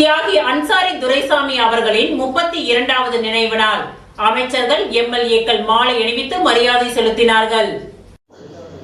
தியாகி அன்சாரி துரைசாமி அவர்களின் 32வது நினைவு நாள். அமைச்சர்கள், எம்எல்ஏக்கள் மாலை அணிவித்து மரியாதை செலுத்தினார்கள்.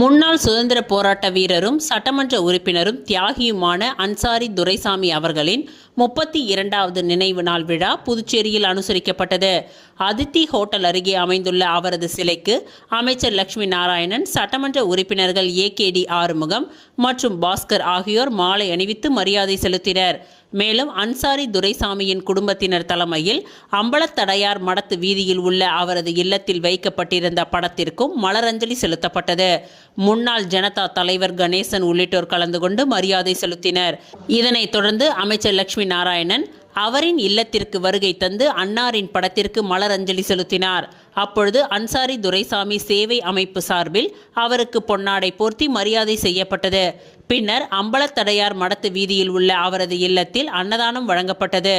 முன்னாள் சுதந்திர போராட்ட வீரரும் சட்டமன்ற உறுப்பினரும் தியாகியுமான அன்சாரி துரைசாமி அவர்களின் 32வது நினைவு நாள் விழா புதுச்சேரியில் அனுசரிக்கப்பட்டது. அதித்தி ஹோட்டல் அருகே அமைந்துள்ள அவரது சிலைக்கு அமைச்சர் லட்சுமி நாராயணன், சட்டமன்ற உறுப்பினர்கள் ஏகேடி ஆறுமுகம் மற்றும் பாஸ்கர் ஆகியோர் மாலை அணிவித்து மரியாதை செலுத்தினர். மேலும் அன்சாரி துரைசாமியின் குடும்பத்தினர் தலைமையில் அம்பலத்தடையார் மடத்து வீதியில் உள்ள அவரது இல்லத்தில் வைக்கப்பட்டிருந்த படத்திற்கும் மலரஞ்சலி செலுத்தப்பட்டது. முன்னாள் ஜனதா தலைவர் கணேசன் உள்ளிட்டோர் கலந்து கொண்டு மரியாதை செலுத்தினர். இதனைத் தொடர்ந்து அமைச்சர் லட்சுமி நாராயணன் அவரின் இல்லத்திற்கு வருகை தந்து அன்னாரின் படத்திற்கு மலரஞ்சலி செலுத்தினார். அப்பொழுது அன்சாரி துரைசாமி சேவை அமைப்பு சார்பில் அவருக்கு பொன்னாடை போர்த்தி மரியாதை செய்யப்பட்டது. பின்னர் அம்பலத்தடையார் மடத்து வீதியில் உள்ள அவரது இல்லத்தில் அன்னதானம் வழங்கப்பட்டது.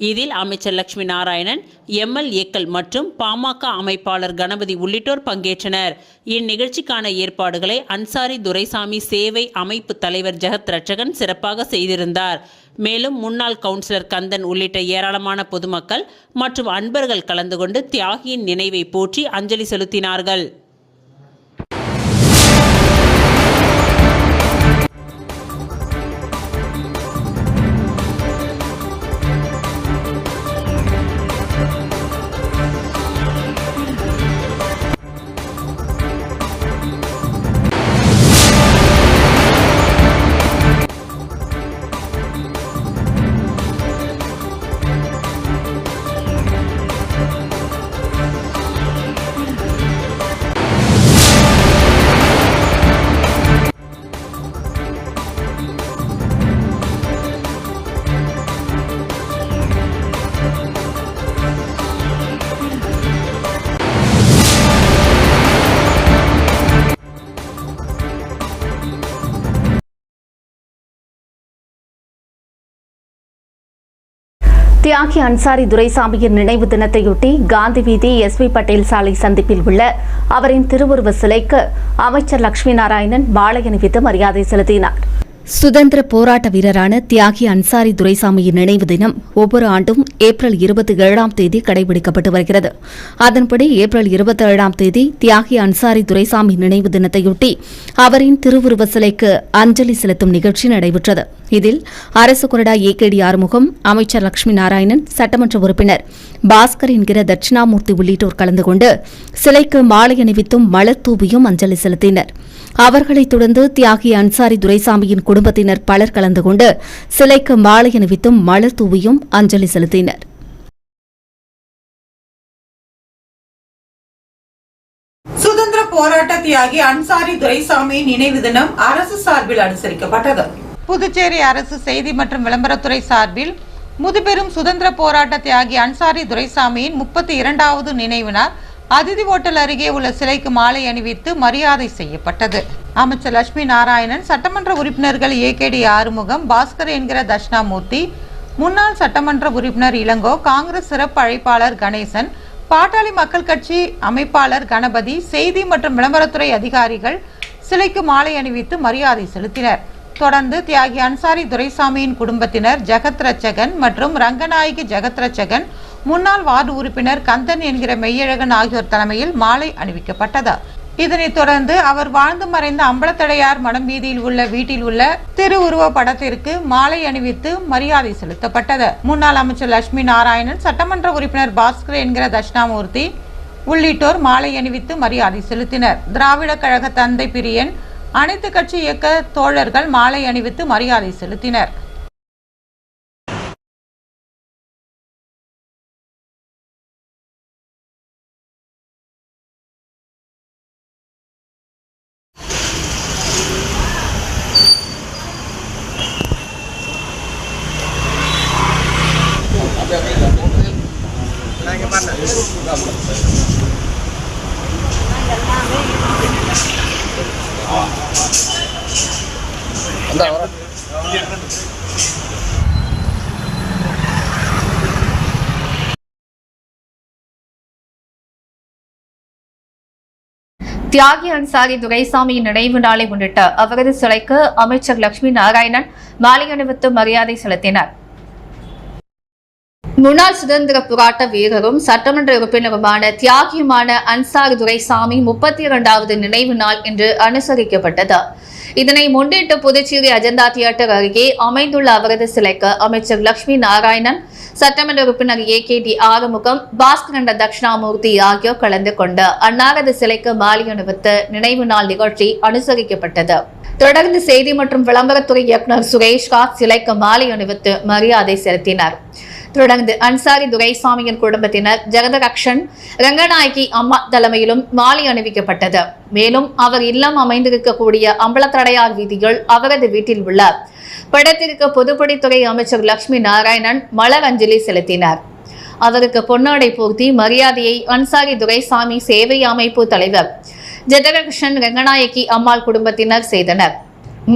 இதில் அமைச்சர் லட்சுமி நாராயணன், எம்எல்ஏக்கள் மற்றும் பாமக அமைப்பாளர் கணபதி உள்ளிட்டோர் பங்கேற்றனர். இந்நிகழ்ச்சிக்கான ஏற்பாடுகளை அன்சாரி துரைசாமி சேவை அமைப்பு தலைவர் ஜெகத் ரட்சகன் சிறப்பாக செய்திருந்தார். மேலும் முன்னாள் கவுன்சிலர் கந்தன் உள்ளிட்ட ஏராளமான பொதுமக்கள் மற்றும் அன்பர்கள் கலந்து கொண்டு தியாகியின் நினைவை போற்றி அஞ்சலி செலுத்தினார்கள். தியாகி அன்சாரி துரைசாமியின் நினைவு தினத்தையொட்டி காந்தி வீதி எஸ்.வி. பட்டேல் சாலை சந்திப்பில் உள்ள அவரின் திருவுருவ சிலைக்கு அமைச்சர் லட்சுமி நாராயணன் மாலை அணிவித்து மரியாதை செலுத்தினார். சுதந்திர போராட்ட வீரரான தியாகி அன்சாரி துரைசாமியின் நினைவு தினம் ஒவ்வொரு ஆண்டும் ஏப்ரல் 27ஆம் தேதி கடைபிடிக்கப்பட்டு வருகிறது. அதன்படி ஏப்ரல் 27ஆம் தேதி தியாகி அன்சாரி துரைசாமி நினைவு தினத்தையொட்டி அவரின் திருவுருவ சிலைக்கு அஞ்சலி செலுத்தும் நிகழ்ச்சி நடைபெற்றது. இதில் அரசு கொறடா ஏகேடி ஆறுமுகம், அமைச்சர் லட்சுமி நாராயணன், சட்டமன்ற உறுப்பினர் பாஸ்கர் என்கிற தட்சிணாமூர்த்தி உள்ளிட்டோர் கலந்து கொண்டு சிலைக்கு மாலை அணிவித்தும் மலர் தூவியும் அஞ்சலி செலுத்தினர். அவர்களைத் தொடர்ந்து தியாகி அன்சாரி துரைசாமியின் குடும்பத்தினர் பலர் கலந்து கொண்டு சிலைக்கு மாலை அணிவித்தும் மலர் தூவியும் அஞ்சலி செலுத்தினர். சுதந்திர போராட்ட தியாகி அன்சாரி துரைசாமி நினைவு தினம் அரசு சார்பில் அனுசரிக்கப்பட்டது. புதுச்சேரி அரசு செய்தி மற்றும் விளம்பரத்துறை சார்பில் முதுபெரும் சுதந்திர போராட்ட தியாகி அன்சாரி துரைசாமியின் 32வது நினைவு நாள் அதிதி ஹோட்டல் அருகே உள்ள சிலைக்கு மாலை அணிவித்து மரியாதை செய்யப்பட்டது. அமைச்சர் லட்சுமி நாராயணன், சட்டமன்ற உறுப்பினர்கள் ஏகேடி ஆறுமுகம், பாஸ்கர் என்கிற தட்சிணாமூர்த்தி, முன்னாள் சட்டமன்ற உறுப்பினர் இளங்கோ, காங்கிரஸ் சிறப்பு அழைப்பாளர் கணேசன், பாட்டாளி மக்கள் கட்சி அமைப்பாளர் கணபதி, செய்தி மற்றும் விளம்பரத்துறை அதிகாரிகள் சிலைக்கு மாலை அணிவித்து மரியாதை செலுத்தினர். தொடர்ந்து தியாகி அன்சாரி துரைசாமியின் குடும்பத்தினர் ஜெகத் ரட்சகன் மற்றும் ரங்கநாயகி ஜெகத் ரட்சகன், முன்னாள் வார்டு உறுப்பினர் கந்தன் என்கிற மெய்யழகன் ஆகியோர் தலைமையில் மாலை அணிவிக்கப்பட்டது. இதனைத் தொடர்ந்து அவர் வாழ்ந்து மறைந்த அம்பலத்தடையார் மடம் வீதியில் உள்ள வீட்டில் உள்ள திருவுருவ படத்திற்கு மாலை அணிவித்து மரியாதை செலுத்தப்பட்டது. முன்னாள் அமைச்சர் லட்சுமி நாராயணன், சட்டமன்ற உறுப்பினர் பாஸ்கர் என்கிற தட்சிணாமூர்த்தி உள்ளிட்டோர் மாலை அணிவித்து மரியாதை செலுத்தினர். திராவிட கழக தந்தை பிரியன், அனைத்து கட்சி இயக்க தோழர்கள் மாலை அணிவித்து மரியாதை செலுத்தினர். தியாகி அன்சாரி துரைசாமியின் நினைவு நாளை முன்னிட்டு அவரது சிலைக்கு அமைச்சர் லட்சுமி நாராயணன் மாலை அணிவித்து மரியாதை செலுத்தினார். முன்னாள் சுதந்திர போராட்ட வீரரும் சட்டமன்ற உறுப்பினருமான தியாகியுமான அன்சாரி துரைசாமி 32வது நினைவு நாள் இன்று அனுசரிக்கப்பட்டது. இதனை முன்னிட்டு புதுச்சேரி அஜந்தா தியேட்டர் அருகே அமைந்துள்ள அவரது சிலைக்கு அமைச்சர் லட்சுமி நாராயணன், சட்டமன்ற உறுப்பினர் AKD ஆறுமுகம், பாஸ்கரண்ட தட்சிணாமூர்த்தி ஆகியோர் கலந்து கொண்டு அன்னாரது சிலைக்கு மாலை அணிவித்து நினைவு நாள் நிகழ்ச்சி அனுசரிக்கப்பட்டது. தொடர்ந்து செய்தி மற்றும் விளம்பரத்துறை இயக்குநர் சுரேஷ்காந்த் சிலைக்கு மாலை அணிவித்து மரியாதை செலுத்தினார். தொடர்ந்து அன்சாரி துரைசாமியின் குடும்பத்தினர் ஜெகதரக்ஷன் ரங்கநாயகி அம்மா தலைமையிலும் மாலை அணிவிக்கப்பட்டது. மேலும் அவர் இல்லம் அமைந்திருக்கக்கூடிய அம்பலத்தடையார் வீதியில் அவரது வீட்டில் உள்ள படத்திற்கு பொதுப்பணித்துறை அமைச்சர் லட்சுமி நாராயணன் மலர் அஞ்சலி செலுத்தினார். அவருக்கு பொன்னாடை போர்த்தி மரியாதையை அன்சாரி துரைசாமி சேவை அமைப்பு தலைவர் ஜெகதரக்ஷன் ரங்கநாயகி அம்மாள் குடும்பத்தினர் செய்தனர்.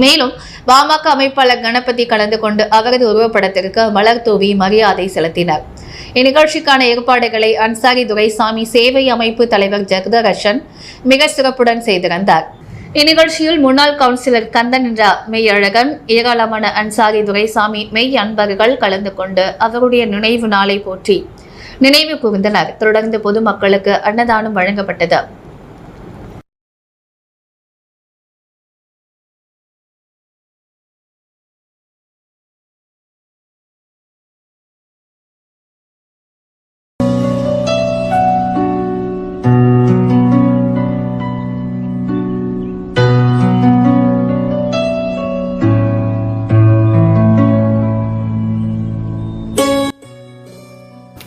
மேலும் பாமக அமைப்பாளர் கணபதி கலந்து கொண்டு அவரது உருவப்படத்திற்கு மலர் தூவி மரியாதை செலுத்தினர். இந்நிகழ்ச்சிக்கான ஏற்பாடுகளை அன்சாரி துரைசாமி சேவை அமைப்பு தலைவர் ஜெகதரக்ஷன் மிக சிறப்புடன் செய்திருந்தார். இந்நிகழ்ச்சியில் முன்னாள் கவுன்சிலர் கந்தன் மெய்யழகன், ஏராளமான அன்சாரி துரைசாமி மெய் அன்பர்கள் கலந்து கொண்டு அவருடைய நினைவு நாளை போற்றி நினைவு கூர்ந்தனர். தொடர்ந்து பொதுமக்களுக்கு அன்னதானம் வழங்கப்பட்டது.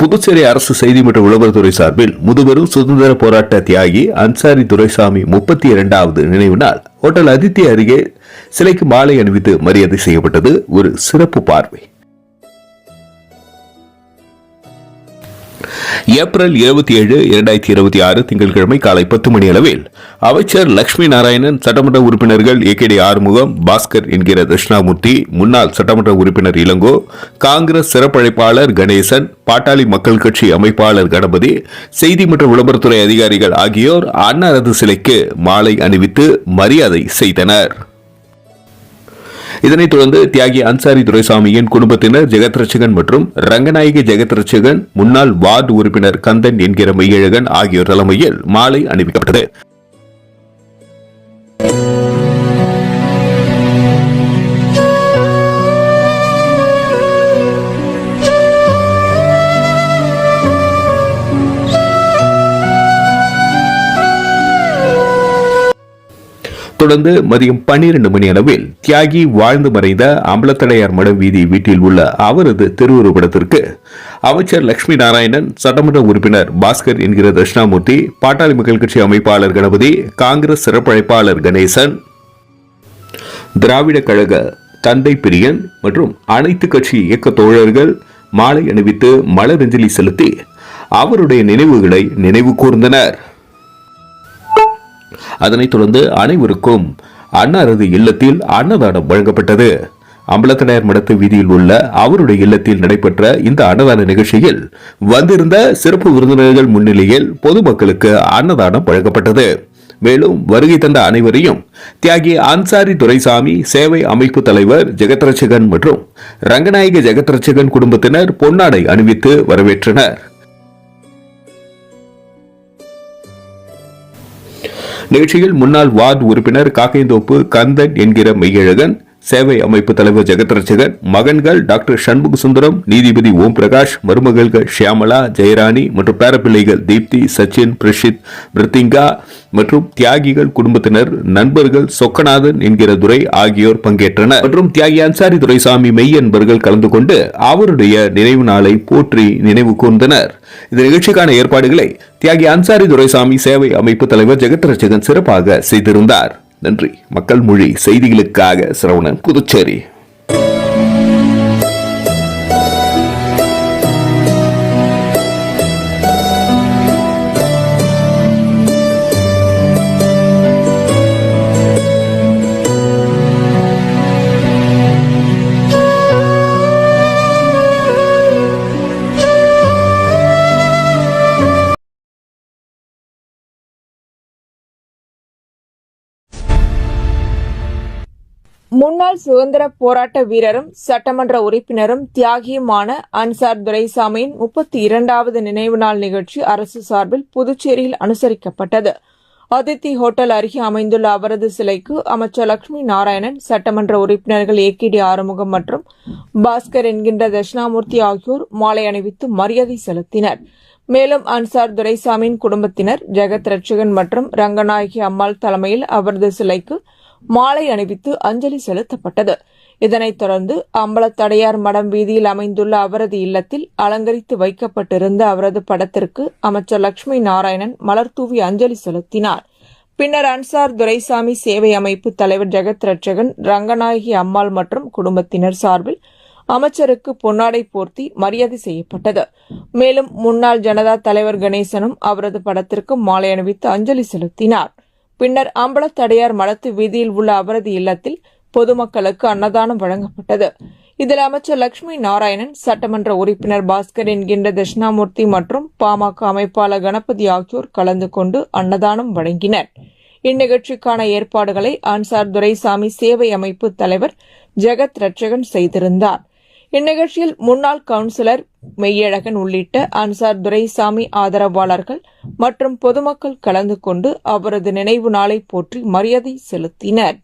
புதுச்சேரி அரசு செய்தி மற்றும் விளம்பரத்துறை சார்பில் முதுபெரும் சுதந்திர போராட்ட தியாகி அன்சாரி துரைசாமி 32வது நினைவு நாள் ஹோட்டல் அதித்தி அருகே சிலைக்கு மாலை அணிவித்து மரியாதை செய்யப்பட்டது. ஒரு சிறப்பு பார்வை. ஏப்ரல் 27, 2026 திங்கட்கிழமை காலை 10 மணி அளவில் அமைச்சர் லட்சுமி நாராயணன், சட்டமன்ற உறுப்பினர்கள் AKD ஆறுமுகம், பாஸ்கர் என்கிற தட்சிணாமூர்த்தி, முன்னாள் சட்டமன்ற உறுப்பினர் இளங்கோ, காங்கிரஸ் சிறப்பழைப்பாளர் கணேசன், பாட்டாளி மக்கள் கட்சி அமைப்பாளர் கணபதி, செய்தி மற்றும் விளம்பரத்துறை அதிகாரிகள் ஆகியோர் அன்னாரது சிலைக்கு மாலை அணிவித்து மரியாதை செய்தனர். இதனைத் தொடர்ந்து தியாகி அன்சாரி துரைசாமியின் குடும்பத்தினர் ஜெகத்ரட்சகன் மற்றும் ரங்கநாயகி ஜெகத்ரட்சகன், முன்னாள் வார்டு உறுப்பினர் கந்தன் என்கிற மெய்யழகன் ஆகியோர் தலைமையில் மாலை அணிவிக்கப்பட்டது. தொடர்ந்து மதியம் 12 மணி அளவில் தியாகி வாழ்ந்து மறைந்த அம்பலத்தடையார் மடம் வீதி வீட்டில் உள்ள அவரது திருவுருவப்படத்திற்கு அமைச்சர் லட்சுமி நாராயணன், சட்டமன்ற உறுப்பினர் பாஸ்கர் என்கிற தட்சிணாமூர்த்தி, பாட்டாளி மக்கள் கட்சி அமைப்பாளர் கணபதி, காங்கிரஸ் சிறப்பழைப்பாளர் கணேசன், திராவிட கழக தந்தை பிரியன் மற்றும் அனைத்து கட்சி இயக்க தோழர்கள் மாலை அணிவித்து மலரஞ்சலி செலுத்தி அவருடைய நினைவுகளை நினைவு கூர்ந்தனர். அதனைத் தொடர்ந்து அனைவருக்கும் அன்னாரது இல்லத்தில் அன்னதானம் வழங்கப்பட்டது. அம்பலத்தடையார் மடத்து வீதியில் உள்ள அவருடைய இல்லத்தில் நடைபெற்ற இந்த அன்னதான நிகழ்ச்சியில் வந்திருந்த சிறப்பு விருந்தினர்கள் முன்னிலையில் பொதுமக்களுக்கு அன்னதானம் வழங்கப்பட்டது. மேலும் வருகை தந்த அனைவரையும் தியாகி அன்சாரி துரைசாமி சேவை அமைப்பு தலைவர் ஜெகத்ரட்சகன் மற்றும் ரங்கநாயகி ஜெகத்ரட்சகன் குடும்பத்தினர் பொன்னாடை அணிவித்து வரவேற்றனர். நிகழ்ச்சியில் முன்னாள் வார்டு உறுப்பினர் காக்கைந்தோப்பு கந்தன் என்கிற மெய்யழகன், சேவை அமைப்பு தலைவர் ஜெகத்ரட்சகன், மகன்கள் டாக்டர் சண்முக சுந்தரம், நீதிபதி ஓம் பிரகாஷ், மருமகள்கள் ஷியாமலா, ஜெயராணி மற்றும் பேரப்பிள்ளைகள் தீப்தி, சச்சின், பிரஷித், பிரித்திங்கா மற்றும் தியாகிகள் குடும்பத்தினர், நண்பர்கள் சொக்கநாதன் என்கிற துரை ஆகியோர் பங்கேற்றனர். மற்றும் தியாகி அன்சாரி துரைசாமி மெய் என்பர்கள் கலந்து கொண்டு அவருடைய நினைவு நாளை போற்றி நினைவு கூர்ந்தனர். இந்த நிகழ்ச்சிக்கான ஏற்பாடுகளை தியாகி அன்சாரி துரைசாமி சேவை அமைப்பு தலைவர் ஜெகத்ரட்சகன் சிறப்பாக செய்திருந்தார். நன்றி. மக்கள் மொழி செய்திகளுக்காக சரவணன், புதுச்சேரி. முன்னாள் சுதந்திர போராட்ட வீரரும் சட்டமன்ற உறுப்பினரும் தியாகியுமான அன்சார் துரைசாமியின் 32வது நினைவு நாள் நிகழ்ச்சி அரசு சார்பில் புதுச்சேரியில் அனுசரிக்கப்பட்டது. அதித்தி ஹோட்டல் அருகே அமைந்துள்ள அவரது சிலைக்கு அமைச்சர் லட்சுமி நாராயணன், சட்டமன்ற உறுப்பினர்கள் ஏ.கே.டி. ஆறுமுகம் மற்றும் பாஸ்கர் என்கின்ற தட்சிணாமூர்த்தி ஆகியோர் மாலை அணிவித்து மரியாதை செலுத்தினர். மேலும் அன்சார் துரைசாமியின் குடும்பத்தினர், ஜெகத் ரட்சகன் மற்றும் ரங்கநாயகி அம்மாள் தலைமையில் அவரது சிலைக்கு மாலை அணிவித்து அஞ்சலி செலுத்தப்பட்டது. இதனைத் தொடர்ந்து அம்பலத்தடையார் மடம் வீதியில் அமைந்துள்ள அவரது இல்லத்தில் அலங்கரித்து வைக்கப்பட்டிருந்த அவரது படத்திற்கு அமைச்சர் லட்சுமி நாராயணன் மலர்தூவி அஞ்சலி செலுத்தினார். பின்னர் அன்சார் துரைசாமி சேவை அமைப்பு தலைவர் ஜெகத் ரட்சகன், ரங்கநாயகி அம்மாள் மற்றும் குடும்பத்தினர் சார்பில் அமைச்சருக்கு பொன்னாடை போர்த்தி மரியாதை செய்யப்பட்டது. மேலும் முன்னாள் ஜனதா தலைவர் கணேசனும் அவரது படத்திற்கு மாலை அணிவித்து அஞ்சலி செலுத்தினார். பின்னர் அம்பலத்தடையார் மடத்து வீதியில் உள்ள அவரது இல்லத்தில் பொதுமக்களுக்கு அன்னதானம் வழங்கப்பட்டது. இதில் அமைச்சர் லட்சுமி நாராயணன், சட்டமன்ற உறுப்பினர் பாஸ்கர் என்கின்ற தட்சிணாமூர்த்தி மற்றும் பாமக அமைப்பாளர் கணபதி ஆகியோர் கலந்து கொண்டு அன்னதானம் வழங்கினர். இந்நிகழ்ச்சிக்கான ஏற்பாடுகளை அன்சார் துரைசாமி சேவை அமைப்பு தலைவர் ஜெகத் ரட்சகன் செய்திருந்தார். இந்நிகழ்ச்சியில் முன்னாள் கவுன்சிலர் மெய்யழகன் உள்ளிட்ட அன்சார் துரைசாமி ஆதரவாளர்கள் மற்றும் பொதுமக்கள் கலந்து கொண்டு அவரது நினைவு நாளை போற்றி மரியாதை செலுத்தினர்.